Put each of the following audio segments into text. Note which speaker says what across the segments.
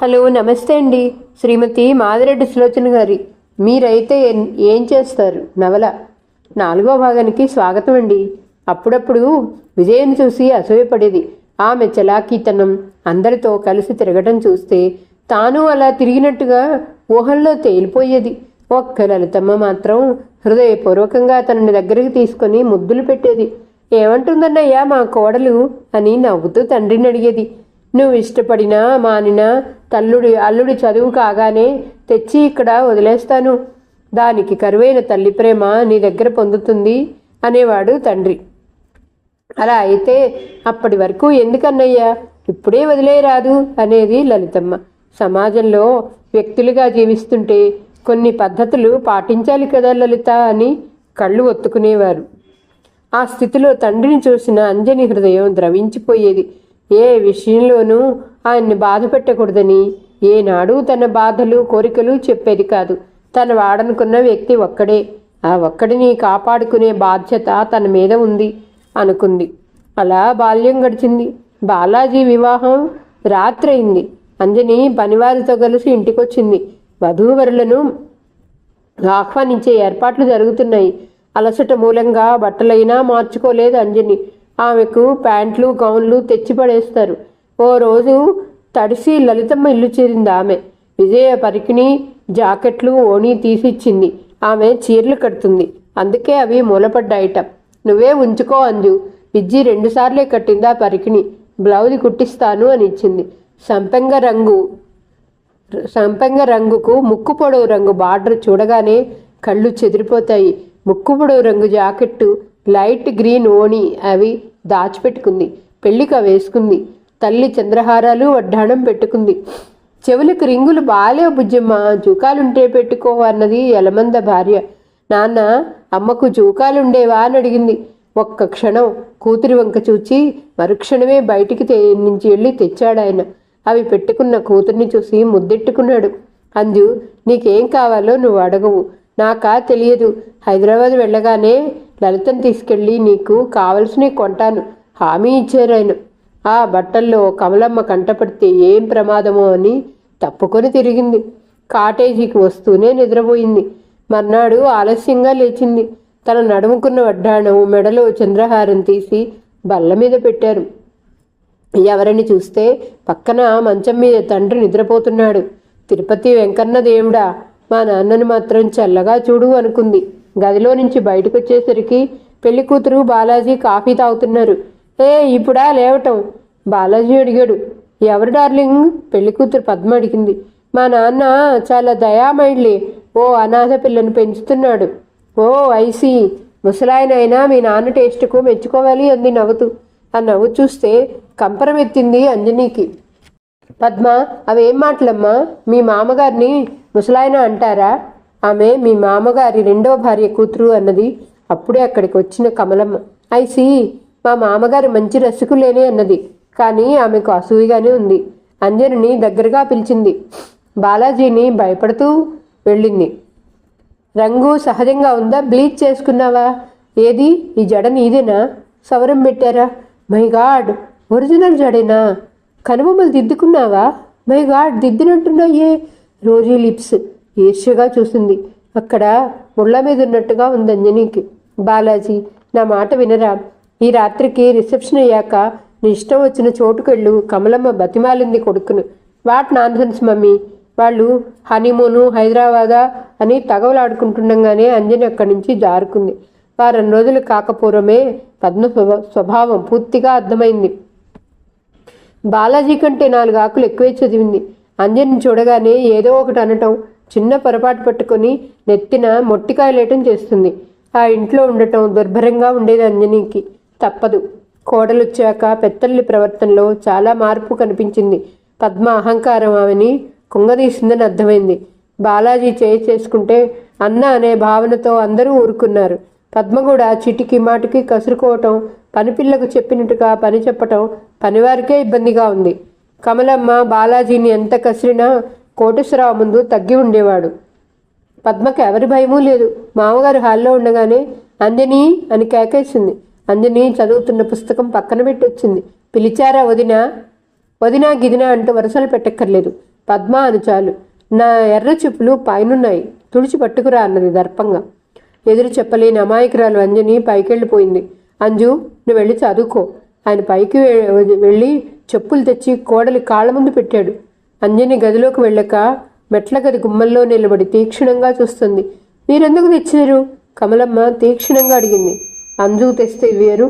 Speaker 1: Hello, నమస్తే అండి. శ్రీమతి మాదిరెడ్డి సులోచన గారి మీరైతే ఏం చేస్తారు నవల 4వ భాగానికి స్వాగతం అండి. అప్పుడప్పుడు విజయను చూసి అసూయపడేది. ఆమె చలాకీతనం, అందరితో కలిసి తిరగటం చూస్తే తాను అలా తిరిగినట్టుగా ఊహల్లో తేలిపోయేది. ఒక్క లలితమ్మ మాత్రం హృదయపూర్వకంగా తనని దగ్గరికి తీసుకొని ముద్దులు పెట్టేది. ఏమంటుందన్నయ్యా మా కోడలు అని నవ్వుతూ తండ్రిని అడిగేది. నువ్వు ఇష్టపడినా మానినా అల్లుడి చదువు కాగానే తెచ్చి ఇక్కడ వదిలేస్తాను. దానికి కరువైన తల్లి ప్రేమ నీ దగ్గర పొందుతుంది అనేవాడు తండ్రి. అలా అయితే అప్పటి వరకు ఎందుకన్నయ్యా, ఇప్పుడే వదిలేయరాదు అనేది లలితమ్మ. సమాజంలో వ్యక్తులుగా జీవిస్తుంటే కొన్ని పద్ధతులు పాటించాలి కదా లలిత అని కళ్ళు ఒత్తుకునేవారు. ఆ స్థితిలో తండ్రిని చూసిన అంజని హృదయం ద్రవించిపోయేది. ఏ విషయంలోనూ ఆయన్ని బాధ పెట్టకూడదని ఏనాడు తన బాధలు కోరికలు చెప్పేది కాదు. తన వాడనుకున్న వ్యక్తి ఒక్కడే, ఆ ఒక్కడిని కాపాడుకునే బాధ్యత తన మీద ఉంది అనుకుంది. అలా బాల్యం గడిచింది. బాలాజీ వివాహం రాత్రయింది. అంజని పనివారితో కలిసి ఇంటికొచ్చింది. వధూవరులను ఆహ్వానించే ఏర్పాట్లు జరుగుతున్నాయి. అలసట మూలంగా బట్టలైనా మార్చుకోలేదు అంజని. ఆమెకు ప్యాంట్లు గౌన్లు తెచ్చిపడేస్తారు. ఓ రోజు తడిసి లలితమ్మ ఇల్లు చేరింది ఆమె. విజయ పరికిణి జాకెట్లు ఓణి తీసిచ్చింది. ఆమె చీరలు కడుతుంది, అందుకే అవి మూలపడ్డాయిట. నువ్వే ఉంచుకో అంజు. విజ్జి 2 సార్లే కట్టిందా పరికిణి. బ్లౌజ్ కుట్టిస్తాను అని ఇచ్చింది. సంపెంగ రంగుకు ముక్కు పొడవు రంగు బార్డర్ చూడగానే కళ్ళు చెదిరిపోతాయి. ముక్కు పొడవు రంగు జాకెట్టు, లైట్ గ్రీన్ ఓణి అవి దాచిపెట్టుకుంది. పెళ్లిక వేసుకుంది. తల్లి చంద్రహారాలు వడ్డాణం పెట్టుకుంది. చెవులకు రింగులు బాలే బుజ్జమ్మ, జూకాలుంటే పెట్టుకో అన్నది ఎలమంద భార్య. నాన్న, అమ్మకు జూకాలుండేవా అని అడిగింది. ఒక్క క్షణం కూతురి వంక చూచి మరుక్షణమే బయటికి నుంచి వెళ్ళి తెచ్చాడాయన. అవి పెట్టుకున్న కూతుర్ని చూసి ముద్దెట్టుకున్నాడు. అంజు, నీకేం కావాలో నువ్వు అడగవు, నాకా తెలియదు. హైదరాబాద్ వెళ్ళగానే లలితను తీసుకెళ్ళి నీకు కావలసినవి కొంటాను హామీ ఇచ్చారు ఆయన. ఆ బట్టల్లో కమలమ్మ కంటపడితే ఏం ప్రమాదమో అని తప్పుకొని తిరిగింది. కాటేజీకి వస్తూనే నిద్రపోయింది. మర్నాడు ఆలస్యంగా లేచింది. తన నడుముకున్న వడ్డాణం, మెడలో చంద్రహారం తీసి బల్ల మీద పెట్టారు. ఎవరని చూస్తే పక్కన మంచం మీద తండ్రి నిద్రపోతున్నాడు. తిరుపతి వెంకన్న దేవుడా, మా నాన్నని మాత్రం చల్లగా చూడు అనుకుంది. గదిలో నుంచి బయటకు వచ్చేసరికి పెళ్లి కూతురు బాలాజీ కాఫీ తాగుతున్నారు. ఇప్పుడా లేవటం? బాలాజీ అడిగాడు. ఎవరు డార్లింగ్? పెళ్లి కూతురు పద్మ అడిగింది. మా నాన్న చాలా దయామయుళ్ళే, ఓ అనాథ పిల్లను పెంచుతున్నాడు. ఓ ఐసి, ముసలాయనైనా మీ నాన్న టేస్టుకు మెచ్చుకోవాలి అంది నవ్వుతూ. ఆ నవ్వు చూస్తే కంపరం ఎత్తింది అంజనీకి. పద్మ, అవేం మాటలమ్మా? మీ మామగారిని ముసలాయన అంటారా? ఆమె మీ మామగారి 2వ భార్య కూతురు అన్నది అప్పుడే అక్కడికి వచ్చిన కమలమ్మ. ఐసి, మా మామగారు మంచి రసికులేనే అన్నది. కానీ ఆమెకు అసూయగానే ఉంది. అంజనిని దగ్గరగా పిలిచింది. బాలాజీని భయపడుతూ వెళ్ళింది. రంగు సహజంగా ఉందా? బ్లీచ్ చేసుకున్నావా? ఏది, ఈ జడ నీదేనా? సవరం పెట్టారా? మై గాడ్, ఒరిజినల్ జడేనా? కనుబొమ్మలు దిద్దుకున్నావా? మై గాడ్, దిద్దినట్టున్నాయే. Rosy lips. ఈర్ష్యగా చూసింది. అక్కడ ముళ్ళ మీద ఉన్నట్టుగా ఉంది అంజనీకి. బాలాజీ, నా మాట వినరా? ఈ రాత్రికి రిసెప్షన్ అయ్యాక నీ ఇష్టం వచ్చిన చోటుకెళ్ళు. కమలమ్మ బతిమాలింది కొడుకును. What nonsense mummy. వాళ్ళు హనీమూను హైదరాబాదా అని తగవలాడుకుంటుండగానే అంజని అక్కడి నుంచి జారుకుంది. వారం రోజులు కాకపోవడమే పద్మ స్వభావం పూర్తిగా అర్థమైంది. బాలాజీ కంటే 4 ఆకులు ఎక్కువే చదివింది. అంజని చూడగానే ఏదో ఒకటి అనటం, చిన్న పొరపాటు పట్టుకొని నెత్తిన మొట్టికాయలేయటం చేస్తుంది. ఆ ఇంట్లో ఉండటం దుర్భరంగా ఉండేది అంజనీకి. తప్పదు. కోడలొచ్చాక పెత్తల్లి ప్రవర్తనలో చాలా మార్పు కనిపించింది. పద్మ అహంకారం ఆమెని కుంగదీసిందని అర్థమైంది. బాలాజీ చేసుకుంటే అన్న అనే భావనతో అందరూ ఊరుకున్నారు. పద్మ కూడా చిటికి మాటికి కసురుకోవటం, పనిపిల్లకు చెప్పినట్టుగా పని చెప్పటం పనివారికే ఇబ్బందిగా ఉంది. కమలమ్మ బాలాజీని ఎంత కసిరినా కోటేశ్వరరావు ముందు తగ్గి ఉండేవాడు. పద్మకి ఎవరి భయమూ లేదు. మామగారు హాల్లో ఉండగానే అంజని అని కేకేసింది. అంజని చదువుతున్న పుస్తకం పక్కన పెట్టి వచ్చింది. పిలిచారా వదినా? వదినా గిదినా అంటూ వరుసలు పెట్టక్కర్లేదు. పద్మ అని చాలు. నా ఎర్ర చెప్పులు పైనున్నాయి, తుడిచి పట్టుకురా అన్నది దర్పంగా. ఎదురు చెప్పలేని అమాయకురాలు అంజని పైకెళ్ళిపోయింది. అంజు, నువ్వు వెళ్ళి చదువుకో. ఆయన పైకి వెళ్ళి చెప్పులు తెచ్చి కోడలి కాళ్ళ ముందు పెట్టాడు. అంజని గదిలోకి వెళ్ళక మెట్ల గది గుమ్మల్లో నిలబడి తీక్షణంగా చూస్తుంది. మీరెందుకు తెచ్చారు? కమలమ్మ తీక్షణంగా అడిగింది. అంజు తెస్తే వేరు,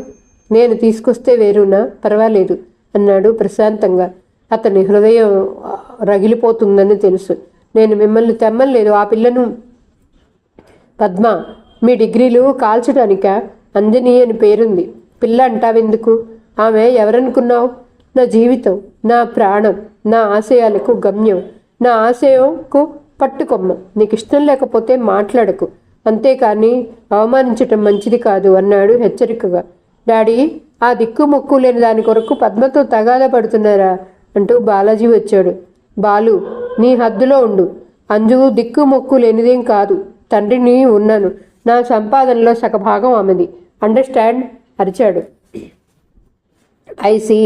Speaker 1: నేను తీసుకొస్తే వేరునా? పర్వాలేదు అన్నాడు ప్రశాంతంగా. అతని హృదయం రగిలిపోతుందని తెలుసు. నేను మిమ్మల్ని తెమ్మలేదు, ఆ పిల్లను. పద్మ, మీ డిగ్రీలు కాల్చడానికా? అంజని అని పేరుంది, పిల్ల అంటావెందుకు? ఆమె ఎవరనుకున్నావు? నా జీవితం, నా ప్రాణం, నా ఆశయాలకు గమ్యం, నా ఆశయంకు పట్టుకొమ్మ. నీకు ఇష్టం లేకపోతే మాట్లాడకు, అంతేకాని అవమానించటం మంచిది కాదు అన్నాడు హెచ్చరికగా. డాడీ, ఆ దిక్కు మొక్కు లేని దాని కొరకు పద్మతో తగాదా పడుతున్నారా అంటూ బాలాజీ వచ్చాడు. బాలు, నీ హద్దులో ఉండు. అంజు దిక్కు మొక్కు లేనిదేం కాదు. తండ్రిని ఉన్నాను, నా సంపాదనలో సగభాగం ఆమెది. అండర్స్టాండ్ అరిచాడు. ఐసి,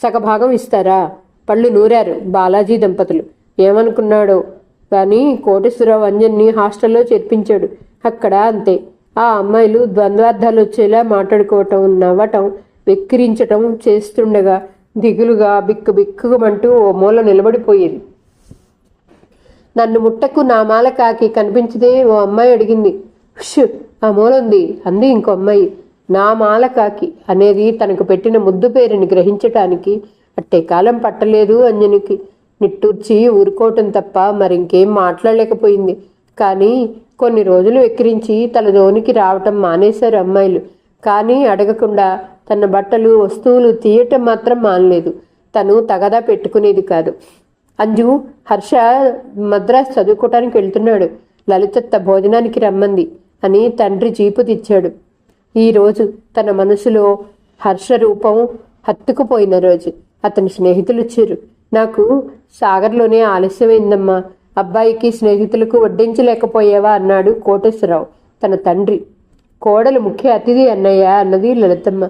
Speaker 1: సగభాగం ఇస్తారా? పళ్ళు నూరారు బాలాజీ దంపతులు. ఏమనుకున్నాడో కానీ కోటేశ్వరరావు అంజన్ని హాస్టల్లో చేర్పించాడు. అక్కడ అంతే. ఆ అమ్మాయిలు ద్వంద్వార్థాలు వచ్చేలా మాట్లాడుకోవటం, నవ్వటం, వెక్కిరించటం చేస్తుండగా దిగులుగా బిక్కుమంటూ ఓ మూల నిలబడిపోయేది. నన్ను ముట్టకు, నా మాల కాకి కనిపించదే ఓ అమ్మాయి అడిగింది. హుష్, ఆ మూల ఉంది అంది ఇంకో అమ్మాయి. నా మాల కాకి అనేది తనకు పెట్టిన ముద్దు పేరుని గ్రహించటానికి అట్టే కాలం పట్టలేదు అంజనికి. నిట్టూర్చి ఊరుకోవటం తప్ప మరింకేం మాట్లాడలేకపోయింది. కానీ కొన్ని రోజులు వెక్కిరించి తన జోనికి రావటం మానేశారు అమ్మాయిలు. కానీ అడగకుండా తన బట్టలు, వస్తువులు తీయటం మాత్రం మానలేదు. తను తగదా పెట్టుకునేది కాదు. అంజు, హర్ష మద్రాసు చదువుకోవటానికి వెళ్తున్నాడు, లలితత్త భోజనానికి రమ్మంది అని తండ్రి జీపు తెచ్చాడు. ఈరోజు తన మనసులో హర్ష రూపం హత్తుకుపోయిన రోజు. అతని స్నేహితులు వచ్చారు. నాకు సాగర్లోనే ఆలస్యమైందమ్మా, అబ్బాయికి స్నేహితులకు వడ్డించలేకపోయావా అన్నాడు కోటేశ్వరరావు తన తండ్రి. కోడలు ముఖ్య అతిథి అన్నయ్య అన్నది లలితమ్మ.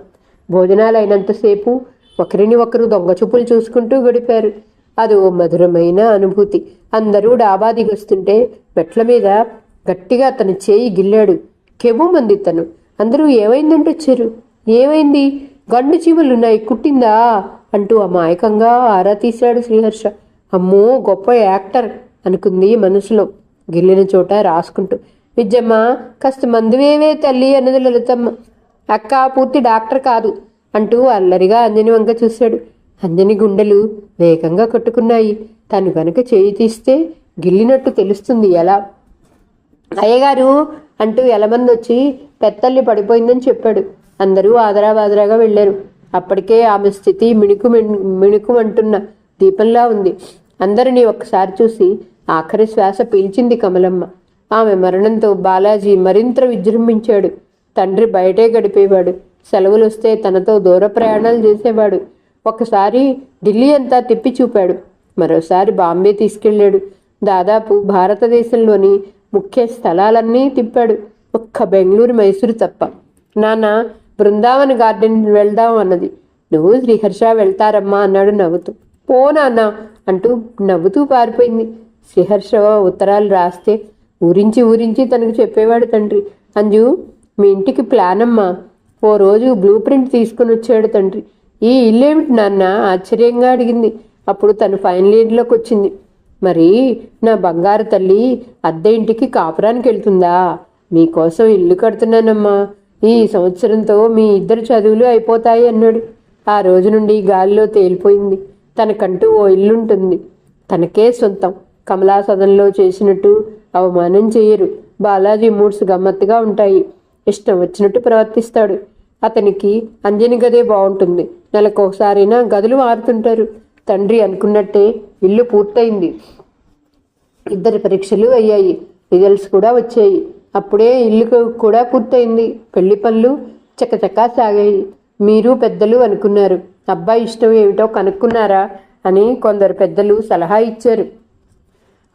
Speaker 1: భోజనాలైనంతసేపు ఒకరిని ఒకరు దొంగచూపులు చూసుకుంటూ గడిపారు. అదో మధురమైన అనుభూతి. అందరూ డాబా దిగొస్తుంటే మెట్ల మీద గట్టిగా అతని చేయి గిల్లాడు. కెవ్వుమంది తను. అందరూ ఏమైందంటూ వచ్చారు. ఏమైంది? గండు చీమలున్నాయి, కుట్టిందా అంటూ అమాయకంగా ఆరా తీశాడు శ్రీహర్ష. అమ్మో, గొప్ప యాక్టర్ అనుకుంది మనసులో, గిల్లిన చోట రాసుకుంటూ. విద్యమ్మ, కాస్త మందువేవే తల్లి అన్నది లలితమ్మ. అక్క పూర్తి డాక్టర్ కాదు అంటూ అల్లరిగా అంజని వంక చూశాడు. అంజని గుండెలు వేగంగా కొట్టుకున్నాయి. తను గనక చేయి తీస్తే గిల్లినట్టు తెలుస్తుంది ఎలా? అయ్యగారు అంటూ ఎలమంది వచ్చి పెత్తల్లి పడిపోయిందని చెప్పాడు. అందరూ ఆదరాబాదరాగా వెళ్ళారు. అప్పటికే ఆమె స్థితి మిణుకుమంటున్న దీపంలా ఉంది. అందరినీ ఒక్కసారి చూసి ఆఖరి శ్వాస పీల్చింది కమలమ్మ. ఆమె మరణంతో బాలాజీ మరింత విజృంభించాడు. తండ్రి బయటే గడిపేవాడు. సెలవులు వస్తే తనతో దూర ప్రయాణాలు చేసేవాడు. ఒకసారి ఢిల్లీ అంతా తిప్పి చూపాడు. మరోసారి బాంబే తీసుకెళ్లాడు. దాదాపు భారతదేశంలోని ముఖ్య స్థలాలన్నీ తిప్పాడు. ఒక్క బెంగళూరు, మైసూరు తప్ప. నాన్న, బృందావన్ గార్డెన్ వెళ్దాం అన్నది. నువ్వు శ్రీహర్ష వెళ్తారమ్మా అన్నాడు నవ్వుతూ. పో నాన్న అంటూ నవ్వుతూ పారిపోయింది. శ్రీహర్ష ఉత్తరాలు రాస్తే ఊరించి తనకు చెప్పేవాడు తండ్రి. అంజు, మీ ఇంటికి ప్లాన్ అమ్మా. ఓ రోజు బ్లూ ప్రింట్ తీసుకుని వచ్చాడు తండ్రి. ఈ ఇల్లేమిటి నాన్న ఆశ్చర్యంగా అడిగింది. అప్పుడు తను ఫైనల్ ఇయర్లోకి వచ్చింది. మరి నా బంగారు తల్లి అద్దె ఇంటికి కాపురానికి వెళ్తుందా? మీకోసం ఇల్లు కడుతున్నానమ్మా. ఈ సంవత్సరంతో మీ ఇద్దరు చదువులు అయిపోతాయి అన్నాడు. ఆ రోజు నుండి గాలిలో తేలిపోయింది. తనకంటూ ఓ ఇల్లుంటుంది, తనకే సొంతం. కమలా సదన్లో చేసినట్టు అవమానం చేయరు. బాలాజీ మూడ్స్ గమ్మత్తుగా ఉంటాయి. ఇష్టం వచ్చినట్టు ప్రవర్తిస్తాడు. అతనికి అంజని గదే బాగుంటుంది. నెలకోసారైనా గదులు మారుతుంటారు. తండ్రి అనుకున్నట్టే ఇల్లు పూర్తయింది. ఇద్దరి పరీక్షలు అయ్యాయి, రిజల్ట్స్ కూడా వచ్చాయి. అప్పుడే ఇల్లు కూడా పూర్తయింది. పెళ్లి పనులు చకచకా సాగాయి. మీరు పెద్దలు అనుకున్నారు, అబ్బాయి ఇష్టం ఏమిటో కనుక్కున్నారా అని కొందరు పెద్దలు సలహా ఇచ్చారు.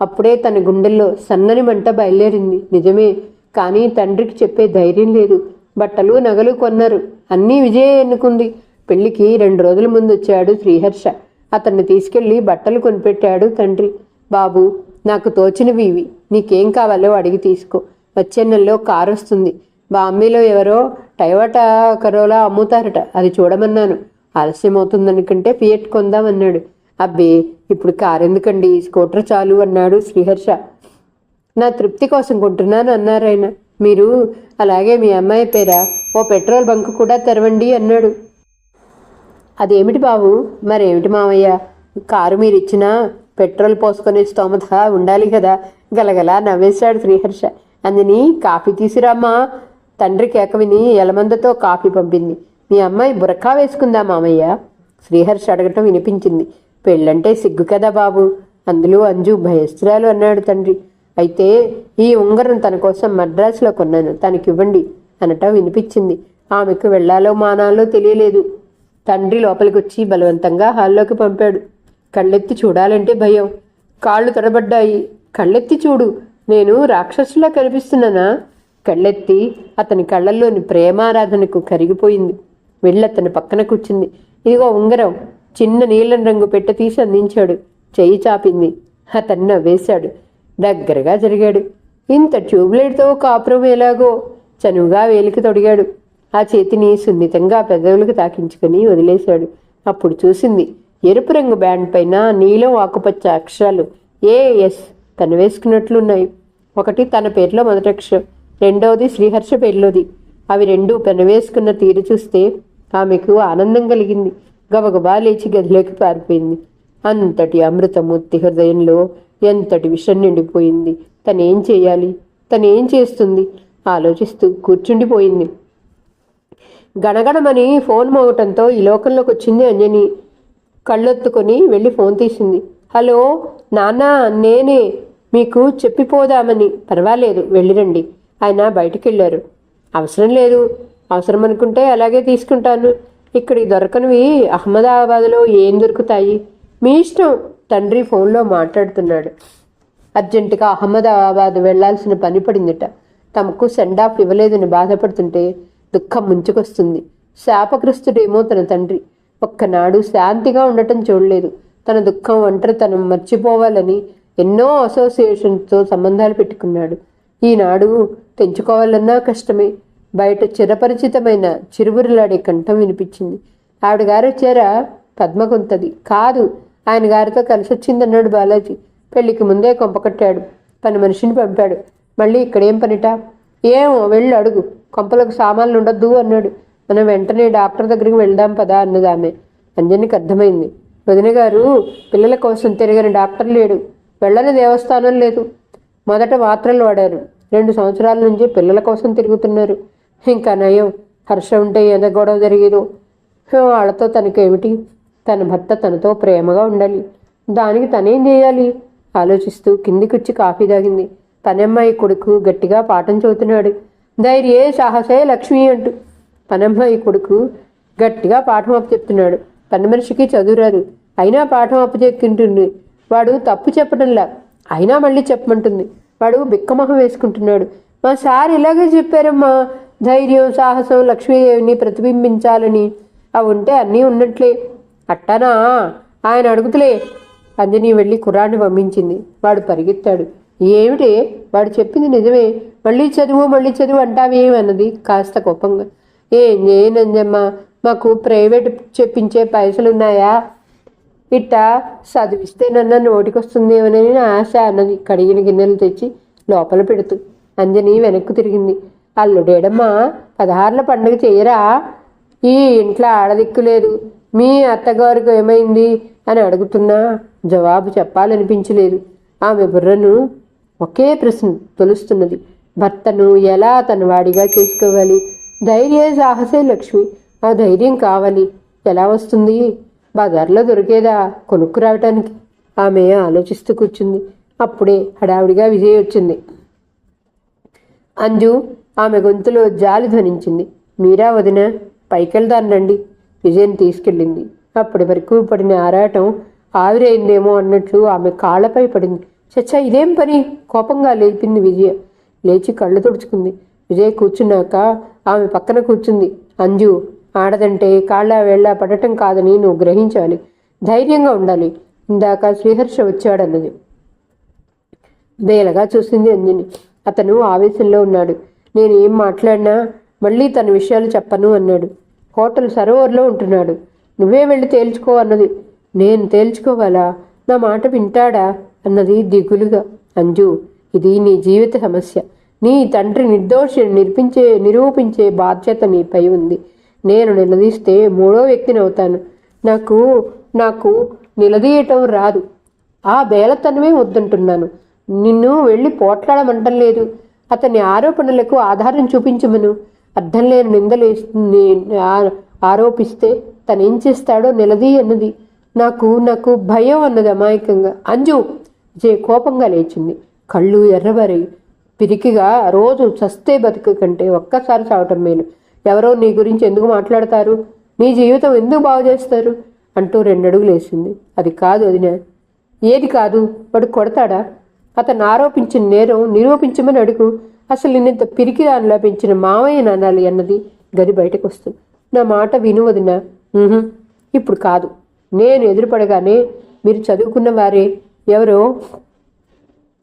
Speaker 1: అప్పుడే తన గుండెల్లో సన్నని మంట బయలుదేరింది. నిజమే, కానీ తండ్రికి చెప్పే ధైర్యం లేదు. బట్టలు, నగలు కొన్నారు. అన్నీ విజయ ఎన్నుకుంది. పెళ్లికి 2 రోజుల ముందు వచ్చాడు శ్రీహర్ష. అతన్ని తీసుకెళ్లి బట్టలు కొనిపెట్టాడు తండ్రి. బాబు, నాకు తోచినవి ఇవి. నీకేం కావాలో అడిగి తీసుకో. వచ్చే నెలలో కారు వస్తుంది. బాంబేలో ఎవరో టయోటా కరోలా అమ్ముతారట, అది చూడమన్నాను. ఆలస్యం అవుతుందనుకుంటే ఫియట్ కొందామన్నాడు. అబ్బే, ఇప్పుడు కారు ఎందుకండి, స్కూటర్ చాలు అన్నాడు శ్రీహర్ష. నా తృప్తి కోసం కొంటున్నాను అన్నారాయన. మీరు అలాగే మీ అమ్మాయి పేర ఓ పెట్రోల్ బంక్ కూడా తెరవండి అన్నాడు. అదేమిటి బాబు? మరేమిటి మామయ్య, కారు మీరిచ్చినా పెట్రోల్ పోసుకునే స్తోమత ఉండాలి కదా. గలగలా నవ్వేశాడు శ్రీహర్ష. అందిని, కాఫీ తీసురామ్మా. తండ్రి కేక విని ఎలమందతో కాఫీ పంపింది. మీ అమ్మాయి బురకా వేసుకుందా మామయ్య? శ్రీహర్ష అడగటం వినిపించింది. పెళ్ళంటే సిగ్గు కదా బాబు, అందులో అంజు భయస్త్రాలు అన్నాడు తండ్రి. అయితే ఈ ఉంగరం తన కోసం మద్రాసులో కొన్నాను, తనకివ్వండి అనటం వినిపించింది. ఆమెకు వెళ్లాలో మానాలో తెలియలేదు. తండ్రి లోపలికి వచ్చి బలవంతంగా హాల్లోకి పంపాడు. కళ్ళెత్తి చూడాలంటే భయం. కాళ్ళు తడబడ్డాయి. కళ్ళెత్తి చూడు, నేను రాక్షసులా కనిపిస్తున్నానా? కళ్ళెత్తి అతని కళ్ళల్లోని ప్రేమారాధనకు కరిగిపోయింది. వెళ్ళతని పక్కన కూర్చుంది. ఇదిగో ఉంగరం. చిన్న నీలం రంగు పెట్టె తీసి అందించాడు. చెయ్యి చాపింది. అతన్ని నవ్వేశాడు. దగ్గరగా జరిగాడు. ఇంత ట్యూబ్లైట్తో కాపురం ఎలాగో చనువుగా వేలికి తొడిగాడు. ఆ చేతిని సున్నితంగా పెదవులకు తాకించుకుని వదిలేశాడు. అప్పుడు చూసింది, ఎరుపు రంగు బ్యాండ్ పైన నీలం ఆకుపచ్చ అక్షరాలు ఏఎస్ తను వేసుకున్నట్లున్నాయి. ఒకటి తన పేరులో మొదటక్షరం, రెండవది శ్రీహర్ష పేరులోది. అవి రెండూ పెనవేసుకున్న తీరు చూస్తే ఆమెకు ఆనందం కలిగింది. గబగబా లేచి గదిలోకి పారిపోయింది. అంతటి అమృతమూర్తి హృదయంలో ఎంతటి విషం నిండిపోయింది. తనేం చేయాలి, తనేం చేస్తుంది ఆలోచిస్తూ కూర్చుండిపోయింది. గణగణమని ఫోన్ మోగటంతో ఈ లోకంలోకి వచ్చింది అంజని. కళ్ళొత్తుకొని వెళ్ళి ఫోన్ తీసింది. హలో నాన్న, నేనే, మీకు చెప్పిపోదామని. పర్వాలేదు, వెళ్ళిరండి. ఆయన బయటికి వెళ్ళారు. అవసరం లేదు. అవసరం అనుకుంటే అలాగే తీసుకుంటాను. ఇక్కడికి దొరకనివి అహ్మదాబాద్లో ఏం దొరుకుతాయి? మీ ఇష్టం. తండ్రి ఫోన్లో మాట్లాడుతున్నాడు. అర్జెంటుగా అహ్మదాబాద్ వెళ్లాల్సిన పని పడిందిట. తమకు సెండ్ ఆఫ్ ఇవ్వలేదని బాధపడుతుంటే దుఃఖం ముంచుకొస్తుంది. శాపగ్రస్తుడేమో తన తండ్రి. ఒక్కనాడు శాంతిగా ఉండటం చూడలేదు. తన దుఃఖం ఒంటరితనం మర్చిపోవాలని ఎన్నో అసోసియేషన్స్తో సంబంధాలు పెట్టుకున్నాడు. ఈనాడు తెంచుకోవాలన్నా కష్టమే. బయట చిరపరిచితమైన చిరుబురులాడే కంఠం వినిపించింది. ఆవిడ గారు వచ్చారా? పద్మ కొంతది. కాదు, ఆయన గారితో కలిసి వచ్చిందన్నాడు బాలాజీ. పెళ్లికి ముందే కొంపకట్టాడు. పని మనిషిని పంపాడు. మళ్ళీ ఇక్కడేం పనిట? ఏమో, వెళ్ళి అడుగు. కొంపలకు సామాన్లు ఉండొద్దు అన్నాడు. మనం వెంటనే డాక్టర్ దగ్గరికి వెళ్దాం పదా అన్నది ఆమె. అంజనికి అర్థమైంది. వదిన గారు పిల్లల కోసం తిరిగిన డాక్టర్ లేడు, వెళ్ళని దేవస్థానం లేదు. మొదట మాత్రలు వాడారు. 2 సంవత్సరాల నుంచి పిల్లల కోసం తిరుగుతున్నారు. ఇంకా నయం, హర్ష ఉంటే ఎంత గొడవ జరిగేదో. వాళ్ళతో తనకేమిటి? తన భర్త తనతో ప్రేమగా ఉండాలి. దానికి తనేం చేయాలి ఆలోచిస్తూ కిందికొచ్చి కాఫీ తాగింది. పనమ్మాయి కొడుకు గట్టిగా పాఠం చదువుతున్నాడు. ధైర్యే సాహసే లక్ష్మి అంటూ పనమ్మాయి కొడుకు గట్టిగా పాఠం అప్పచెప్తున్నాడు. పని మనిషికి చదువురాదు, అయినా పాఠం అప్పచెక్కింటుంది. వాడు తప్పు చెప్పడంలా, అయినా మళ్ళీ చెప్పమంటుంది. వాడు బిక్కమొహం వేసుకుంటున్నాడు. మా సార్ ఇలాగే చెప్పారమ్మా, ధైర్యం సాహసం లక్ష్మీదేవిని ప్రతిబింబించాలని. అవి ఉంటే అన్నీ ఉన్నట్లే. అట్టానా? ఆయన అడుగుతులే. అంజని వెళ్ళి కుర్రాన్ని పంపించింది. వాడు పరిగెత్తాడు. ఏమిటే, వాడు చెప్పింది నిజమే, మళ్ళీ చదువు అంటావేమన్నది కాస్త కోపంగా. ఏం చేయనంజమ్మా, మాకు ప్రైవేట్ చెప్పించే పైసలున్నాయా? ఇట్టా చదివిస్తేనన్నా నోటికొస్తుందేమోనని ఆశ అన్నది కడిగిన గిన్నెలు తెచ్చి లోపల పెడుతూ. అంజని వెనక్కు తిరిగింది. అల్లుడేడమ్మా, 16ల పండుగ చెయ్యరా? ఈ ఇంట్లో ఆడదిక్కు లేదు. మీ అత్తగారికి ఏమైంది అని అడుగుతున్నా జవాబు చెప్పాలనిపించలేదు. ఆమె బుర్రను ఒకే ప్రశ్న తొలుస్తున్నది. భర్తను ఎలా తన వాడిగా చేసుకోవాలి? ధైర్య సాహసే లక్ష్మి. ఆ ధైర్యం కావాలి. ఎలా వస్తుంది? బజార్లో దొరికేదా కొనుక్కు రావటానికి? ఆమె ఆలోచిస్తూ కూర్చుంది. అప్పుడే హడావిడిగా విజయ్ వచ్చింది. అంజు ఆమె గొంతులో జాలి ధ్వనించింది. మీరా వదిన, పైకెళ్దానండి. విజయ్ని తీసుకెళ్ళింది. అప్పటి వరకు పడిన ఆరాటం ఆవిరైందేమో అన్నట్లు ఆమె కాళ్లపై పడింది. చచ్చా, ఇదేం పని? కోపంగా లేపింది విజయ. లేచి కళ్ళు తుడుచుకుంది. విజయ్ కూర్చున్నాక ఆమె పక్కన కూర్చుంది. అంజు, ఆడదంటే కాళ్ళ వేళ్ళ పడటం కాదని నువ్వు గ్రహించాలి. ధైర్యంగా ఉండాలి. ఇందాక శ్రీహర్ష వచ్చాడన్నది. బేలగా చూసింది అంజని. అతను ఆవేశంలో ఉన్నాడు. నేను ఏం మాట్లాడినా మళ్ళీ తన విషయాలు చెప్పను అన్నాడు. హోటల్ సరోవర్లో ఉంటున్నాడు. నువ్వే వెళ్ళి తేల్చుకో అన్నది. నేను తేల్చుకోవాలా? నా మాట వింటాడా అన్నది దిగులుగా. అంజు, ఇది నీ జీవిత సమస్య. నీ తండ్రి నిర్దోషిని నిరూపించే బాధ్యత నీపై ఉంది. నేను నిలదీస్తే మూడో వ్యక్తిని అవుతాను. నాకు నాకు నిలదీయటం రాదు. ఆ బేలతనమే వద్దంటున్నాను. నిన్ను వెళ్ళి పోట్లాడమంటం లేదు. అతని ఆరోపణలకు ఆధారం చూపించమను. అర్థం లేని నిందలు ఆరోపిస్తే తనేం చేస్తాడో నిలదీ అన్నది. నాకు నాకు భయం అన్నది అమాయకంగా. అంజు! విజయ్ కోపంగా లేచింది. కళ్ళు ఎర్రబరి పిరికిగా, రోజు చస్తే బతుకు కంటే ఒక్కసారి చావటం మేలు. ఎవరో నీ గురించి ఎందుకు మాట్లాడతారు? నీ జీవితం ఎందుకు బాగు చేస్తారు అంటూ 2 అడుగులు వేసింది. అది కాదు వదిన. ఏది కాదు? వాడు కొడతాడా? అతను ఆరోపించిన నేరం నిరూపించమని అడుగు. అసలు నిన్నంత పిరికి దానిలా పెంచిన మావయ్య నానాలి అన్నది గది బయటకు వస్తుంది. నా మాట విను వదిన. ఇప్పుడు కాదు. నేను ఎదురుపడగానే మీరు చదువుకున్న వారే ఎవరో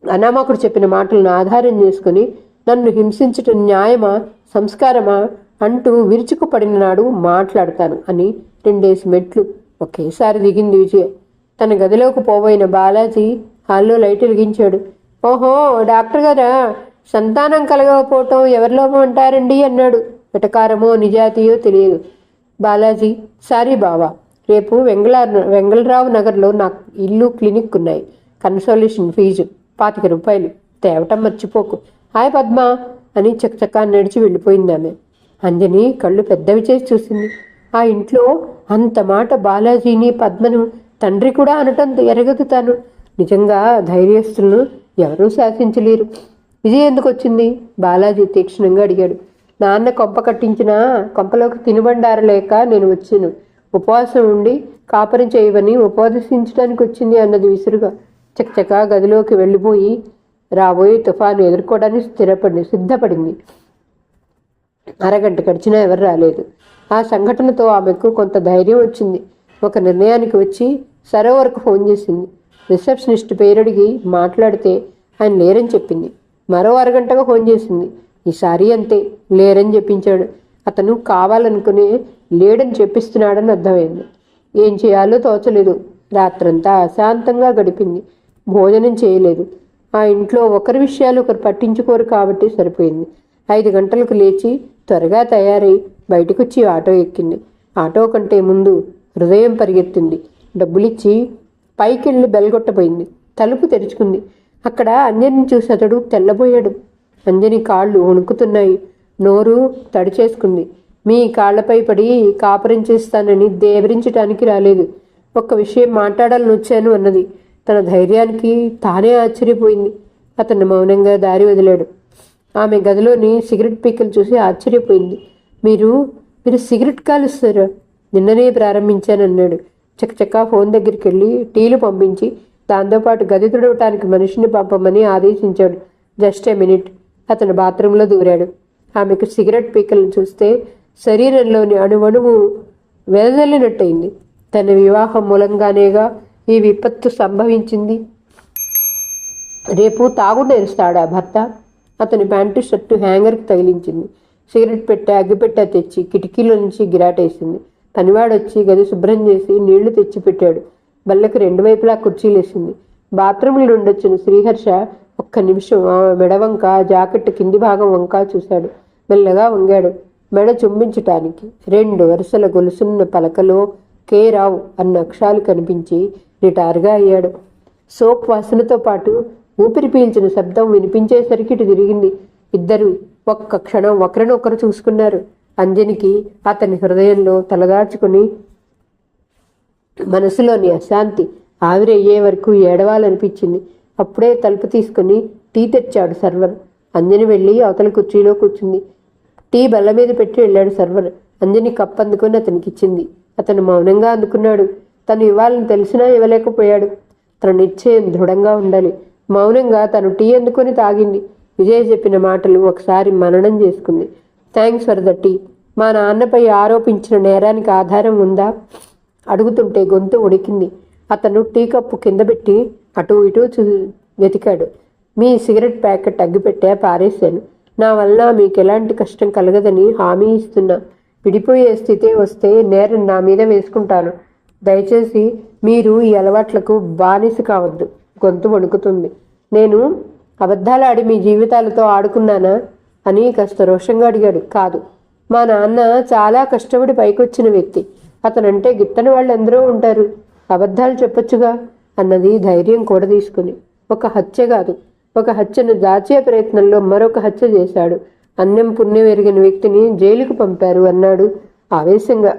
Speaker 1: అనామకుడు చెప్పిన మాటలను ఆధారం చేసుకుని నన్ను హింసించటం న్యాయమా, సంస్కారమా అంటూ విరుచుకుపడిన నాడు మాట్లాడతాను అని 2 మెట్లు ఒకేసారి దిగింది విజయ. తన గదిలోకి పోబోయిన బాలాజీ హాల్లో లైట్ వెలిగించాడు. ఓహో, డాక్టర్ గారా? సంతానం కలగకపోవటం ఎవరి లోపం అంటారండి అన్నాడు. వెటకారమో నిజాతీయో తెలియదు. బాలాజీ, సారీ బావా, రేపు వెంగళరావు నగర్లో నాకు ఇల్లు క్లినిక్ ఉన్నాయి. కన్సల్టేషన్ ఫీజు 25 రూపాయలు. తేవటం మర్చిపోకు. హాయ్ పద్మ అని చకచకా నడిచి వెళ్ళిపోయింది ఆమె. అంజని కళ్ళు పెద్దవి చేసి చూసింది. ఆ ఇంట్లో అంత మాట బాలాజీని పద్మను తండ్రి కూడా అనటం ఎరగదు తాను. నిజంగా ధైర్యస్తులను ఎవరూ శాసించలేరు. విజయ్ ఎందుకు వచ్చింది? బాలాజీ తీక్షణంగా అడిగాడు. నాన్న కొంప కట్టించినా కొంపలోకి తినుబండారలేక నేను వచ్చాను. ఉపవాసం ఉండి కాపరి చేయవని ఉపదేశించడానికి వచ్చింది అన్నది విసురుగా. చకచకా గదిలోకి వెళ్ళిపోయి రాబోయే తుఫాను ఎదుర్కోవడానికి సిద్ధపడింది. అరగంట గడిచినా ఎవరు రాలేదు. ఆ సంఘటనతో ఆమెకు కొంత ధైర్యం వచ్చింది. ఒక నిర్ణయానికి వచ్చి సరోవర్కు ఫోన్ చేసింది. రిసెప్షనిస్ట్ పేరడిగి మాట్లాడితే ఆయన లేరని చెప్పింది. మరో అరగంటగా ఫోన్ చేసింది. ఈసారి అంతే, లేరని చెప్పించాడు. అతను కావాలనుకునే లేడని చెప్పిస్తున్నాడని అర్థమైంది. ఏం చేయాలో తోచలేదు. రాత్రంతా అశాంతంగా గడిపింది. భోజనం చేయలేదు. ఆ ఇంట్లో ఒకరి విషయాలు ఒకరు పట్టించుకోరు కాబట్టి సరిపోయింది. 5 గంటలకు లేచి త్వరగా తయారై బయటకొచ్చి ఆటో ఎక్కింది. ఆటో కంటే ముందు హృదయం పరిగెత్తింది. డబ్బులిచ్చి పైకెళ్ళి బెల్గొట్టబోయింది. తలుపు తెరుచుకుంది. అక్కడ అంజని చూసి అతడు తెల్లబోయాడు. అంజని కాళ్ళు వణుకుతున్నాయి. నోరు తడిచేసుకుంది. మీ కాళ్లపై పడి కాపురం చేస్తానని దేవరించటానికి రాలేదు. ఒక్క విషయం మాట్లాడాలని వచ్చాను అన్నది. తన ధైర్యానికి తానే ఆశ్చర్యపోయింది. అతను మౌనంగా దారి వదిలాడు. ఆమె గదిలోని సిగరెట్ పీకలు చూసి ఆశ్చర్యపోయింది. మీరు సిగరెట్ కాలుస్తారా? నిన్ననే ప్రారంభించానన్నాడు. చకచకా ఫోన్ దగ్గరికి వెళ్ళి టీలు పంపించి దాంతోపాటు గది తుడవటానికి మనిషిని పంపమని ఆదేశించాడు. Just a minute. అతను బాత్రూంలో దూరాడు. ఆమెకు సిగరెట్ పీకలను చూస్తే శరీరంలోని అణువణువు వెదజల్లినట్టయింది. తన వివాహం మూలంగానేగా ఈ విపత్తు సంభవించింది. రేపు తాగుడు నేరుస్తాడా భర్త? అతని ప్యాంటు షర్టు హ్యాంగర్కి తగిలించింది. సిగరెట్ పెట్టె అగ్గిపెట్టె తెచ్చి కిటికీలో నుంచి గిరాటేసింది. పనివాడొచ్చి గది శుభ్రం చేసి నీళ్లు తెచ్చిపెట్టాడు. బల్లకి 2 వైపులా కుర్చీలేసింది. బాత్రూంలో నుండొచ్చిన శ్రీహర్ష ఒక్క నిమిషం మెడవంక జాకెట్ కింది భాగం వంక చూశాడు. మెల్లగా వంగాడు. మెడ చుంబించటానికి 2 వరుసల గొలుసున్న పలకలో కే రావు అన్న అక్షరాలు కనిపించి రిటార్గా అయ్యాడు. సోప్ వాసనతో పాటు ఊపిరి పీల్చిన శబ్దం వినిపించేసరికి ఇటు తిరిగింది. ఇద్దరు ఒక్క క్షణం ఒకరినొకరు చూసుకున్నారు. అంజనికి అతని హృదయంలో తలదాచుకుని మనసులోని అశాంతి ఆవిరయ్యే వరకు ఏడవాలనిపించింది. అప్పుడే తలుపు తీసుకుని టీ తెచ్చాడు సర్వర్. అంజని వెళ్ళి అవతల కుర్చీలో కూర్చుంది. టీ బల్ల మీద పెట్టి వెళ్ళాడు సర్వర్. అంజని కప్ అందుకొని అతనికి ఇచ్చింది. అతను మౌనంగా అందుకున్నాడు. తను ఇవ్వాలని తెలిసినా ఇవ్వలేకపోయాడు. తన నిశ్చయం దృఢంగా ఉండాలి. మౌనంగా తను టీ అందుకొని తాగింది. విజయ్ చెప్పిన మాటలు ఒకసారి మననం చేసుకుంది. Thanks for the tea. మా నాన్నపై ఆరోపించిన నేరానికి ఆధారం ఉందా అడుగుతుంటే గొంతు ఉడికింది. అతను టీ కప్పు కింద పెట్టి అటు ఇటు వెతికాడు. మీ సిగరెట్ ప్యాకెట్ అగ్గిపెట్టా పారేశాను. నా వల్ల మీకు ఎలాంటి కష్టం కలగదని హామీ ఇస్తున్నా. విడిపోయే స్థితే వస్తే నేరం నా మీద వేసుకుంటాను. దయచేసి మీరు ఈ అలవాట్లకు బానిస కావద్దు. గొంతు వణుకుతుంది. నేను అబద్ధాలాడి మీ జీవితాలతో ఆడుకున్నానా అని కాస్త రోషంగా అడిగాడు. కాదు, మా నాన్న చాలా కష్టపడి పైకొచ్చిన వ్యక్తి. అతనంటే గిట్టని వాళ్ళు ఎందరో ఉంటారు. అబద్ధాలు చెప్పొచ్చుగా అన్నది ధైర్యం కూడా తీసుకుని. ఒక హత్య కాదు, ఒక హత్యను దాచే ప్రయత్నంలో మరొక హత్య చేశాడు. అన్నం పుణ్యం ఎరిగిన వ్యక్తిని జైలుకు పంపారు అన్నాడు ఆవేశంగా.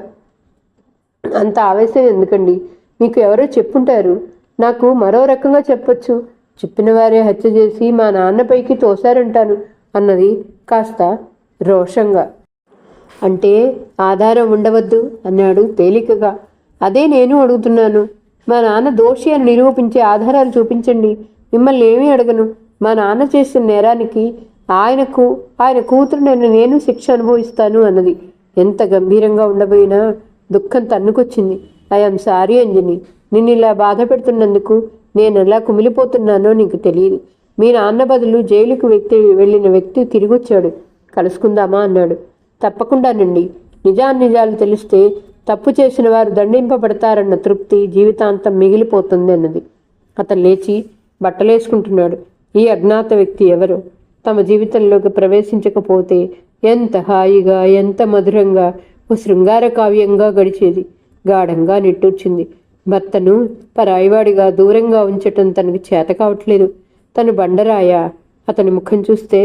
Speaker 1: అంత ఆవేశం ఎందుకండి? మీకు ఎవరో చెప్పుంటారు. నాకు మరో రకంగా చెప్పొచ్చు. చెప్పిన వారే హత్య చేసి మా నాన్నపైకి తోశారంటాను అన్నది కాస్త రోషంగా. అంటే ఆధారం ఉండవద్దు అన్నాడు తేలికగా. అదే నేను అడుగుతున్నాను. మా నాన్న దోషి అని నిరూపించే ఆధారాలు చూపించండి. మిమ్మల్ని ఏమీ అడగను. మా నాన్న చేసిన నేరానికి ఆయన కూతురు నేను శిక్ష అనుభవిస్తాను అన్నది. ఎంత గంభీరంగా ఉండబోయినా దుఃఖం తన్నుకొచ్చింది. I'm sorry Anjani. నిన్ను ఇలా బాధ పెడుతున్నందుకు నేను ఎలా కుమిలిపోతున్నానో నీకు తెలియదు. మీ నాన్న బదులు జైలుకు వెళ్ళిన వ్యక్తి తిరిగొచ్చాడు. కలుసుకుందామా అన్నాడు. తప్పకుండానండి. నిజాలు తెలిస్తే తప్పు చేసిన వారు దండింపబడతారన్న తృప్తి జీవితాంతం మిగిలిపోతుంది అన్నది. అతను లేచి బట్టలేసుకుంటున్నాడు. ఈ అజ్ఞాత వ్యక్తి ఎవరు? తమ జీవితంలోకి ప్రవేశించకపోతే ఎంత హాయిగా, ఎంత మధురంగా, ఓ శృంగార కావ్యంగా గడిచేది. గాఢంగా నిట్టూర్చింది. భర్తను పరాయివాడిగా దూరంగా ఉంచటం తనకు చేత కావట్లేదు. తను బండరాయా? అతని ముఖం చూస్తే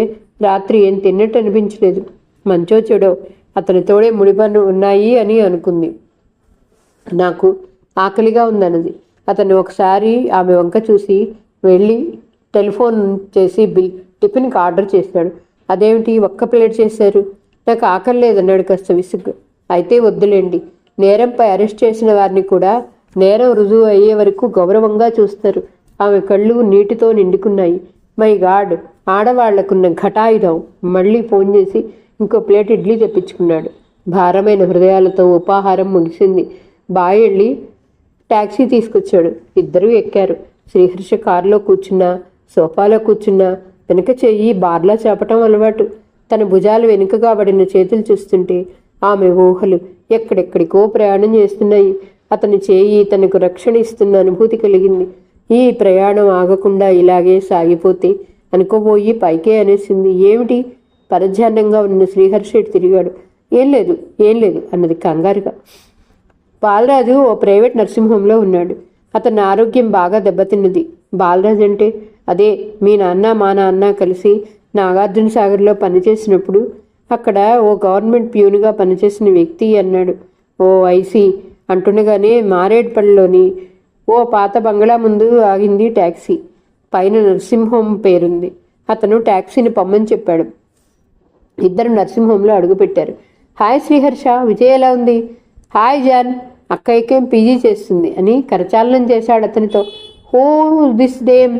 Speaker 1: రాత్రి ఏం తిన్నట్టు అనిపించలేదు. మంచో చెడో అతని తోడే ముడిపన్ను ఉన్నాయి అని అనుకుంది. నాకు ఆకలిగా ఉందన్నది. అతను ఒకసారి ఆమె వంక చూసి వెళ్ళి టెలిఫోన్ చేసి టిఫిన్కి ఆర్డర్ చేశాడు. అదేమిటి ఒక్క ప్లేట్ చేశారు? నాకు ఆకలి లేదన్నాడు కాస్త విసుగ్గు. అయితే వద్దులేండి. నేరంపై అరెస్ట్ చేసిన వారిని కూడా నేరం రుజువు అయ్యే వరకు గౌరవంగా చూస్తారు. ఆమె కళ్ళు నీటితో నిండుకున్నాయి. My God, ఆడవాళ్లకున్న ఘటాయుధం. మళ్ళీ ఫోన్ చేసి ఇంకో ప్లేట్ ఇడ్లీ తెప్పించుకున్నాడు. భారమైన హృదయాలతో ఉపాహారం ముగిసింది. బాయ్ వెళ్ళి ట్యాక్సీ తీసుకొచ్చాడు. ఇద్దరూ ఎక్కారు. శ్రీహర్ష కారులో కూర్చున్నా, సోఫాలో కూర్చున్నా వెనుక చెయ్యి బార్లా చేపటం అలవాటు. తన భుజాలు వెనుకగా పడిన చేతులు చూస్తుంటే ఆమె ఊహలు ఎక్కడెక్కడికో ప్రయాణం చేస్తున్నాయి. అతని చేయి తనకు రక్షణ ఇస్తున్న అనుభూతి కలిగింది. ఈ ప్రయాణం ఆగకుండా ఇలాగే సాగిపోతే అనుకోబోయి పైకే అనేసింది. ఏమిటి? పరధ్యానంగా ఉన్న శ్రీహర్షెట్ తిరిగాడు. ఏం లేదు అన్నది కంగారుగా. బాలరాజు ఓ ప్రైవేట్ నర్సింహోంలో ఉన్నాడు. అతని ఆరోగ్యం బాగా దెబ్బతిన్నది. బాలరాజు అంటే అదే మీ నాన్న మా నాన్న కలిసి నాగార్జున సాగర్లో పనిచేసినప్పుడు అక్కడ ఓ గవర్నమెంట్ ప్యూన్గా పనిచేసిన వ్యక్తి అన్నాడు. ఓ ఐసీ అంటుండగానే మారేడ్పల్లిలోని ఓ పాత బంగ్లా ముందు ఆగింది ట్యాక్సీ. పైన నర్సింహోం పేరుంది. అతను ట్యాక్సీని పొమ్మని చెప్పాడు. ఇద్దరు నర్సింహోంలో అడుగుపెట్టారు. హాయ్ శ్రీహర్ష, విజయ్ ఎలా ఉంది? హాయ్ జాన్, అక్కయ్యకేం పీజీ చేస్తుంది అని కరచాలనం చేశాడు అతనితో. హో దిస్ దేమ్.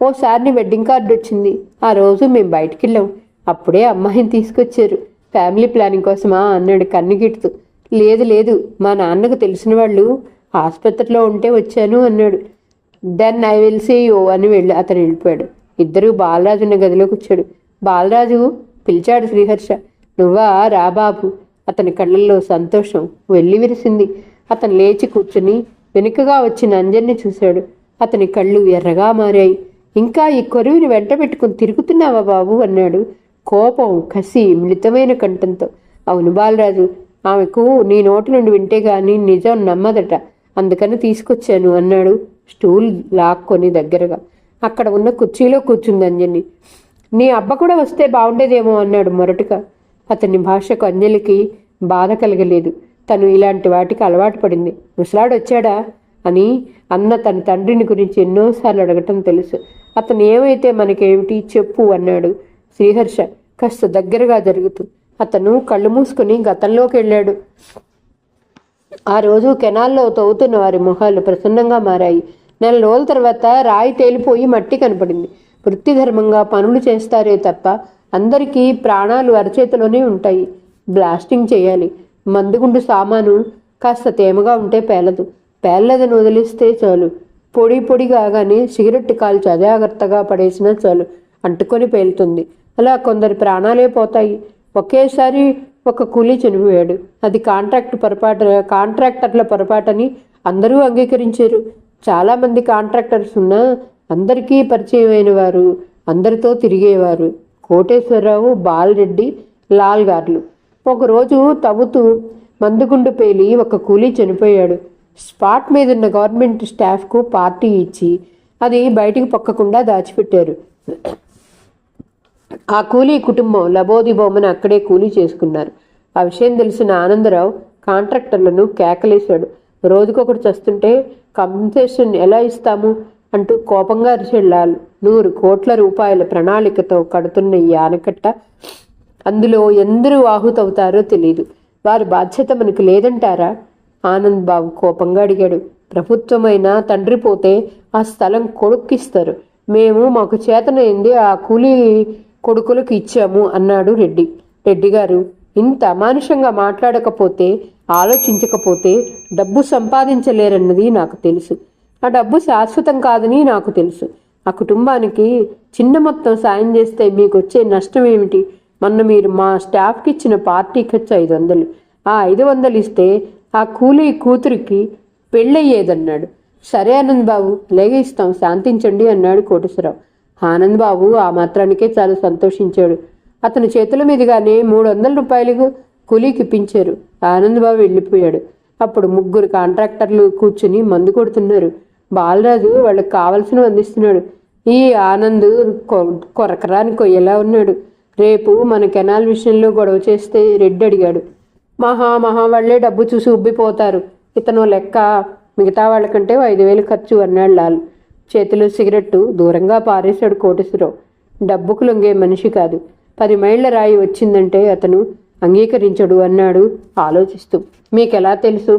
Speaker 1: ఓసారిని వెడ్డింగ్ కార్డు వచ్చింది. ఆ రోజు మేము బయటికి వెళ్ళాం. అప్పుడే అమ్మాయిని తీసుకొచ్చారు. ఫ్యామిలీ ప్లానింగ్ కోసమా అన్నాడు కన్నుగిడుతూ. లేదు మా నాన్నకు తెలిసిన వాళ్ళు ఆసుపత్రిలో ఉంటే వచ్చాను అన్నాడు. Then I will see you అని అతను వెళ్ళిపోయాడు. ఇద్దరూ బాలరాజు ఉన్న గదిలోకి వచ్చాడు. బాలరాజు పిలిచాడు శ్రీహర్ష. నువ్వా? రా బాబు. అతని కళ్ళల్లో సంతోషం వెళ్ళి విరిసింది. అతను లేచి కూర్చుని వెనుకగా వచ్చిన అంజన్ని చూశాడు. అతని కళ్ళు ఎర్రగా మారాయి. ఇంకా ఈ కొరువుని వెంట పెట్టుకుని తిరుగుతున్నావా బాబు అన్నాడు కోపం, కసి మిళితమైన కంఠంతో. అవును బాలరాజు, ఆమెకు నీ నోటి నుండి వింటే గాని నిజం నమ్మదట, అందుకని తీసుకొచ్చాను అన్నాడు స్టూల్ లాక్కొని దగ్గరగా. అక్కడ ఉన్న కుర్చీలో కూర్చుంది అంజలి. నీ అబ్బ కూడా వస్తే బాగుండేదేమో అన్నాడు మొరటుగా. అతని భాషకు అంజలికి బాధ కలగలేదు. తను ఇలాంటి వాటికి అలవాటు పడింది. ముసలాడొచ్చాడా అని అన్న తన తండ్రిని గురించి ఎన్నోసార్లు అడగటం తెలుసు. అతను ఏమైతే మనకేమిటి చెప్పు అన్నాడు శ్రీహర్ష కాస్త దగ్గరగా జరుగుతూ. అతను కళ్ళు మూసుకుని గతంలోకి వెళ్ళాడు. ఆ రోజు కెనాల్లో తవ్వుతున్న వారి మొహాలు ప్రసన్నంగా మారాయి. 4 రోజుల తర్వాత రాయి తేలిపోయి మట్టి కనపడింది. వృత్తిధర్మంగా పనులు చేస్తారే తప్ప అందరికీ ప్రాణాలు అరచేతిలోనే ఉంటాయి. బ్లాస్టింగ్ చేయాలి. మందుగుండు సామాను కాస్త తేమగా ఉంటే పేలదు. పేర్లదని వదిలిస్తే చాలు. పొడి పొడి కాగానే సిగరెట్ కాల్చి అజాగ్రత్తగా పడేసినా చాలు అంటుకొని పేలుతుంది. అలా కొందరి ప్రాణాలే పోతాయి. ఒకేసారి ఒక కూలీ చనిపోయాడు. అది కాంట్రాక్టర్ల పొరపాటని అందరూ అంగీకరించారు. చాలామంది కాంట్రాక్టర్స్ ఉన్నా అందరికీ పరిచయమైన వారు, అందరితో తిరిగేవారు. కోటేశ్వరరావు, బాలరెడ్డి, లాల్ గార్లు. ఒకరోజు తవ్వుతూ మందుగుండు పేలి ఒక కూలీ చనిపోయాడు. స్పాట్ మీదున్న గవర్నమెంట్ స్టాఫ్కు పార్టీ ఇచ్చి అది బయటికి పొక్కకుండా దాచిపెట్టారు. ఆ కూలీ కుటుంబం లబోదిబోమని అక్కడే కూలీ చేసుకున్నారు. ఆ విషయం తెలిసిన ఆనందరావు కాంట్రాక్టర్లను కేకలేశాడు. రోజుకొకటి చస్తుంటే కంపెన్సేషన్ ఎలా ఇస్తాము అంటూ కోపంగా అరిచాడు లాల్. 100 కోట్ల రూపాయల ప్రణాళికతో కడుతున్న ఈ ఆనకట్ట, అందులో ఎందరూ ఆహుతవుతారో తెలియదు. వారి బాధ్యత మనకు లేదంటారా? ఆనంద్ బాబు కోపంగా అడిగాడు. ప్రభుత్వమైనా తండ్రి పోతే ఆ స్థలం కొడుక్కిస్తారు. మేము మాకు చేతనైంది ఆ కూలీ కొడుకులకు ఇచ్చాము అన్నాడు రెడ్డి. రెడ్డి గారు, ఇంత అమానుషంగా మాట్లాడకపోతే, ఆలోచించకపోతే డబ్బు సంపాదించలేరన్నది నాకు తెలుసు. ఆ డబ్బు శాశ్వతం కాదని నాకు తెలుసు. ఆ కుటుంబానికి చిన్న మొత్తం సాయం చేస్తే మీకు వచ్చే నష్టం ఏమిటి? మొన్న మీరు మా స్టాఫ్కి ఇచ్చిన పార్టీ ఖర్చు 500. ఆ 500 ఇస్తే ఆ కూలీ కూతురికి పెళ్ళయ్యేదన్నాడు. సరే ఆనంద్ బాబు, లేగే ఇస్తాం, శాంతించండి అన్నాడు కోటేశ్వరరావు. ఆనంద్ బాబు ఆ మాత్రానికే చాలా సంతోషించాడు. అతని చేతుల మీదుగానే 300 రూపాయలు కూలీకి ఇప్పించారు. ఆనంద్ బాబు వెళ్ళిపోయాడు. అప్పుడు 3 కాంట్రాక్టర్లు కూర్చుని మందు కొడుతున్నారు. బాలరాజు వాళ్ళకి కావలసినవి అందిస్తున్నాడు. ఈ ఆనంద్ కొరకరానికి ఎలా ఉన్నాడు. రేపు మన కెనాల్ విషయంలో గొడవ చేస్తే రెడ్డి అడిగాడు. మహా వాళ్లే డబ్బు చూసి ఉబ్బిపోతారు. ఇతను లెక్క, మిగతా వాళ్ళకంటే 5,000 ఖర్చు అన్నాడు లాల్. చేతిలో సిగరెట్టు దూరంగా పారేశాడు కోటేశ్వరరావు. డబ్బుకు లొంగే మనిషి కాదు. 10 మైళ్ళ రాయి వచ్చిందంటే అతను అంగీకరించడు అన్నాడు ఆలోచిస్తూ. మీకెలా తెలుసు?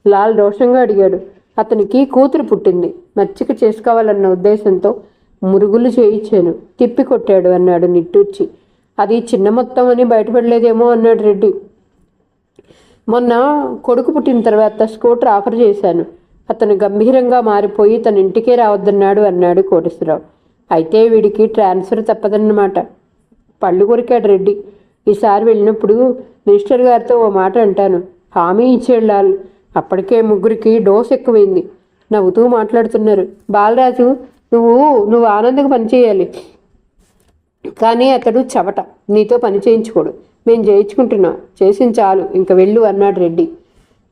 Speaker 1: లాల్ రోషంగా అడిగాడు. అతనికి కూతురు పుట్టింది, మచ్చిక చేసుకోవాలన్న ఉద్దేశంతో మురుగులు చేయించాను, తిప్పి కొట్టాడు అన్నాడు నిట్టూర్చి. అది చిన్న మొత్తం అని బయటపడలేదేమో అన్నాడు రెడ్డి. మొన్న కొడుకు పుట్టిన తర్వాత స్కూటర్ ఆఫర్ చేశాను. అతను గంభీరంగా మారిపోయి తన ఇంటికే రావద్దన్నాడు అన్నాడు కోటేశ్వరరావు. అయితే వీడికి ట్రాన్స్ఫర్ తప్పదన్నమాట. పళ్ళు కొరికాడు రెడ్డి. ఈసారి వెళ్ళినప్పుడు మినిస్టర్ గారితో ఓ మాట అంటాను, హామీ ఇచ్చాడు లాల్. అప్పటికే 3కి డోస్ ఎక్కువైంది. నవ్వుతూ మాట్లాడుతున్నారు. బాలరాజు, నువ్వు ఆనందంగా పనిచేయాలి, కానీ అతడు చవట, నీతో పని చేయించుకోడు. మేము చేయించుకుంటున్నాం, చేసింది చాలు, ఇంక వెళ్ళు అన్నాడు రెడ్డి.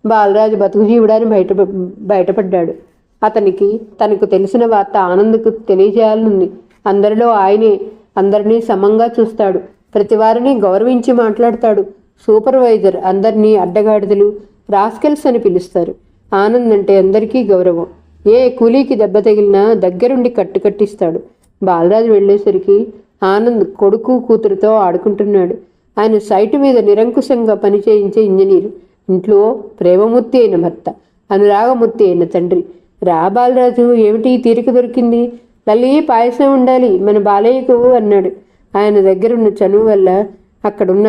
Speaker 1: బాలరాజు బతుకు జీవుడాన్ని బయటపడ్డాడు. అతనికి తనకు తెలిసిన వార్త ఆనంద్కు తెలియజేయాలనుంది. అందరిలో ఆయనే అందరినీ సమంగా చూస్తాడు. ప్రతి వారిని గౌరవించి మాట్లాడతాడు. సూపర్వైజర్ అందరినీ అడ్డగాడిదలు, రాస్కెల్స్ అని పిలుస్తారు. ఆనంద్ అంటే అందరికీ గౌరవం. ఏ కూలీకి దెబ్బ తగిలినా దగ్గరుండి కట్టిస్తాడు. బాలరాజు వెళ్ళేసరికి ఆనంద్ కొడుకు కూతురుతో ఆడుకుంటున్నాడు. ఆయన సైటు మీద నిరంకుశంగా పనిచేయించే ఇంజనీరు, ఇంట్లో ప్రేమమూర్తి అయిన భర్త, అనురాగమూర్తి అయిన తండ్రి. రా బాలరాజు, ఏమిటి తీరిక దొరికింది? తల్లి, పాయసం ఉండాలి మన బాలయ్యకు అన్నాడు. ఆయన దగ్గరున్న చనువు వల్ల అక్కడున్న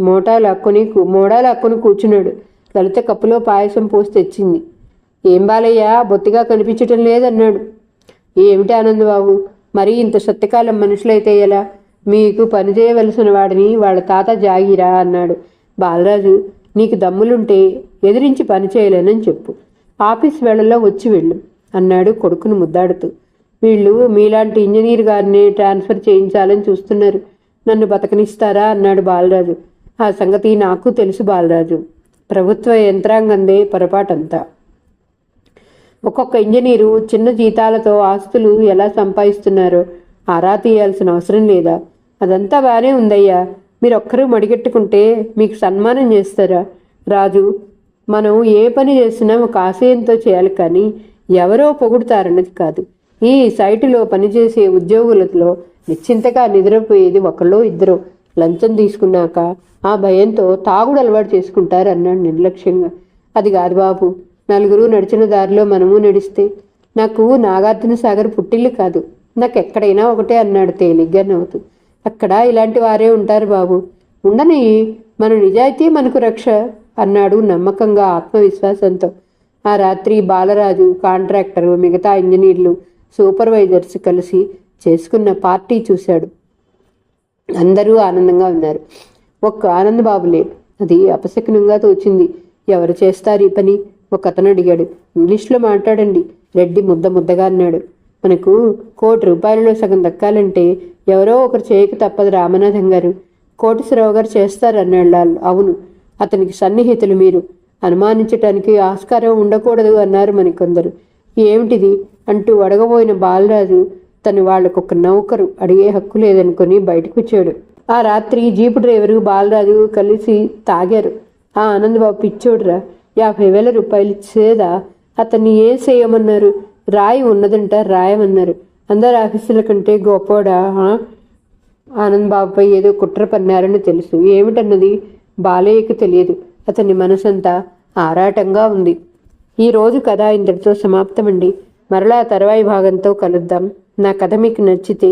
Speaker 1: మోడాలు అక్కుని కూర్చున్నాడు. లలిత కప్పులో పాయసం పోసి తెచ్చింది. ఏం బాలయ్య, బొత్తిగా కనిపించటం లేదన్నాడు. ఏమిటి ఆనందబాబు, మరీ ఇంత సత్యకాలం మనుషులైతే ఎలా? మీకు పనిచేయవలసిన వాడిని వాళ్ళ తాత జాగిరా అన్నాడు. బాలరాజు, నీకు దమ్ములుంటే ఎదిరించి పనిచేయలేనని చెప్పు, ఆఫీస్ వేళల్లో వచ్చి వెళ్ళు అన్నాడు కొడుకును ముద్దాడుతూ. వీళ్ళు మీలాంటి ఇంజనీర్ గారిని ట్రాన్స్ఫర్ చేయించాలని చూస్తున్నారు, నన్ను బతకనిస్తారా అన్నాడు బాలరాజు. ఆ సంగతి నాకు తెలుసు బాలరాజు, ప్రభుత్వ యంత్రాంగందే పొరపాటంతా. ఒక్కొక్క ఇంజనీరు చిన్న జీతాలతో ఆస్తులు ఎలా సంపాదిస్తున్నారో ఆరా తీయాల్సిన అవసరం లేదా? అదంతా బాగానే ఉందయ్యా, మీరొక్కరూ మడిగెట్టుకుంటే మీకు సన్మానం చేస్తారా? రాజు, మనం ఏ పని చేసినా ఒక ఆశయంతో చేయాలి, కానీ ఎవరో పొగుడుతారన్నది కాదు. ఈ సైటులో పనిచేసే ఉద్యోగులతో నిశ్చింతగా నిద్రపోయేది ఒకళ్ళో ఇద్దరు. లంచం తీసుకున్నాక ఆ భయంతో తాగుడు అలవాటు చేసుకుంటారు అన్నాడు నిర్లక్ష్యంగా. అది కాదు బాబు, నలుగురు నడిచిన దారిలో మనము నడిస్తే. నాకు నాగార్జున సాగర్ పుట్టిల్లు కాదు, నాకు ఎక్కడైనా ఒకటే అన్నాడు తేలిగ్గా నవ్వుతూ. అక్కడ ఇలాంటి వారే ఉంటారు బాబు, ఉండని, మన నిజాయితీ మనకు రక్ష అన్నాడు నమ్మకంగా, ఆత్మవిశ్వాసంతో. ఆ రాత్రి బాలరాజు, కాంట్రాక్టరు, మిగతా ఇంజనీర్లు, సూపర్వైజర్స్ కలిసి చేసుకున్న పార్టీ చూశాడు. అందరూ ఆనందంగా ఉన్నారు. ఒక్క ఆనందబాబు లేడు. అది అపశకునంగా తోచింది. ఎవరు చేస్తారు ఈ పని? ఒక అతను అడిగాడు. ఇంగ్లీష్లో మాట్లాడండి, రెడ్డి ముద్దగా అన్నాడు. మనకు ₹1,00,00,000 సగం దక్కాలంటే ఎవరో ఒకరు చేయక తప్పదు రామనాథం గారు. కోటేశ్వరరావు గారు చేస్తారన్నాళ్ళు. అవును, అతనికి సన్నిహితులు మీరు. అనుమానించటానికి ఆస్కారం ఉండకూడదు అన్నారు మరికొందరు. ఏమిటిది అంటూ అడగబోయిన బాలరాజు తను వాళ్లకొక నౌకరు, అడిగే హక్కు లేదనుకుని బయటకు వచ్చాడు. ఆ రాత్రి జీపు డ్రైవరు, బాలరాజు కలిసి తాగారు. ఆ ఆనందబాబు పిచ్చోడురా, ₹50,000 ఇచ్చేదా? అతన్ని ఏం చేయమన్నారు? రాయి ఉన్నదంట, రాయమన్నారు. అందరు ఆఫీసుల కంటే గొప్పోడా? ఆనందబాబుపై ఏదో కుట్ర పన్నారని తెలుసు. ఏమిటన్నది బాలయ్యకు తెలియదు. అతని మనసంతా ఆరాటంగా ఉంది. ఈరోజు కథ ఇంతటితో సమాప్తమండి. మరలా తర్వాయి భాగంతో కలుద్దాం. నా కథ మీకు నచ్చితే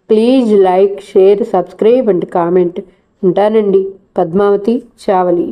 Speaker 1: please like, share, subscribe and comment. ఉంటానండి. పద్మావతి చావలి.